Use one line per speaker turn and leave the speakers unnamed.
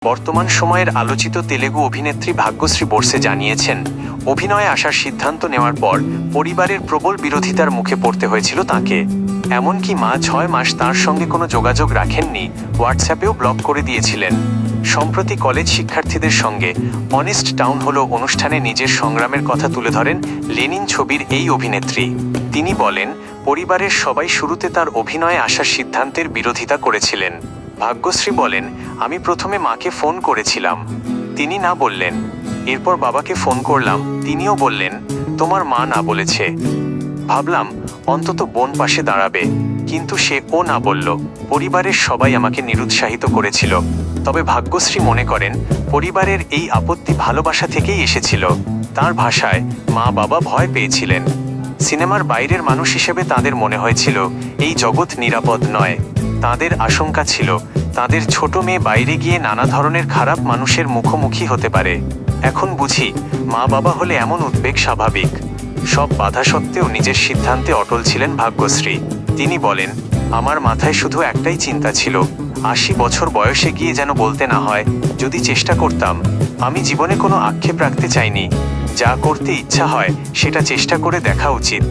বর্তমান সময়ের আলোচিত তেলেগু অভিনেত্রী ভাগ্যশ্রী বোরসে জানিয়েছেন, অভিনয়ে আসার সিদ্ধান্ত নেওয়ার পর পরিবারের প্রবল বিরোধিতার মুখে পড়তে হয়েছিল তাঁকে। এমনকি মা 6 মাস তাঁর সঙ্গে কোনো যোগাযোগ রাখেননি, হোয়াটসঅ্যাপেও ব্লক করে দিয়েছিলেন। সম্প্রতি কলেজ শিক্ষার্থীদের সঙ্গে অনেস্ট টাউন হল অনুষ্ঠানে নিজের সংগ্রামের কথা তুলে ধরেন লেনিন ছবির এই অভিনেত্রী। তিনি বলেন, পরিবারের সবাই শুরুতে তার অভিনয়ে আসার সিদ্ধান্তের বিরোধিতা করেছিলেন। ভাগ্যশ্রী বলেন, আমি প্রথমে মাকে ফোন করেছিলাম, তিনি না বললেন। এরপর বাবাকে ফোন করলাম, তিনিও বললেন তোমার মা না বলেছে। ভাবলাম অন্তত বোন পাশে দাঁড়াবে, কিন্তু ও না বলল। পরিবারের সবাই আমাকে নিরুৎসাহিত করেছিল। তবে ভাগ্যশ্রী মনে করেন, পরিবারের এই আপত্তি ভালোবাসা থেকেই এসেছিল। তার ভাষায়, মা বাবা ভয় পেয়েছিলেন। সিনেমার বাইরের মানুষ হিসেবে তাদের মনে হয়েছিল এই জগৎ নিরাপদ নয়। তাদের আশঙ্কা ছিল তাদের ছোট মেয়ে বাইরে গিয়ে নানা ধরনের খারাপ মানুষের মুখোমুখি হতে পারে। এখন বুঝি মা বাবা হলে এমন উদ্বেগ স্বাভাবিক। সব বাধা সত্ত্বেও নিজের সিদ্ধান্তে অটল ছিলেন ভাগ্যশ্রী। তিনি বলেন, আমার মাথায় শুধু একটাই চিন্তা ছিল, 80 বছর বয়সে গিয়ে যেন বলতে না হয় যদি চেষ্টা করতাম। আমি জীবনে কোনো আক্ষেপ রাখতে চাইনি। যা করতে ইচ্ছা হয় সেটা চেষ্টা করে দেখা উচিত।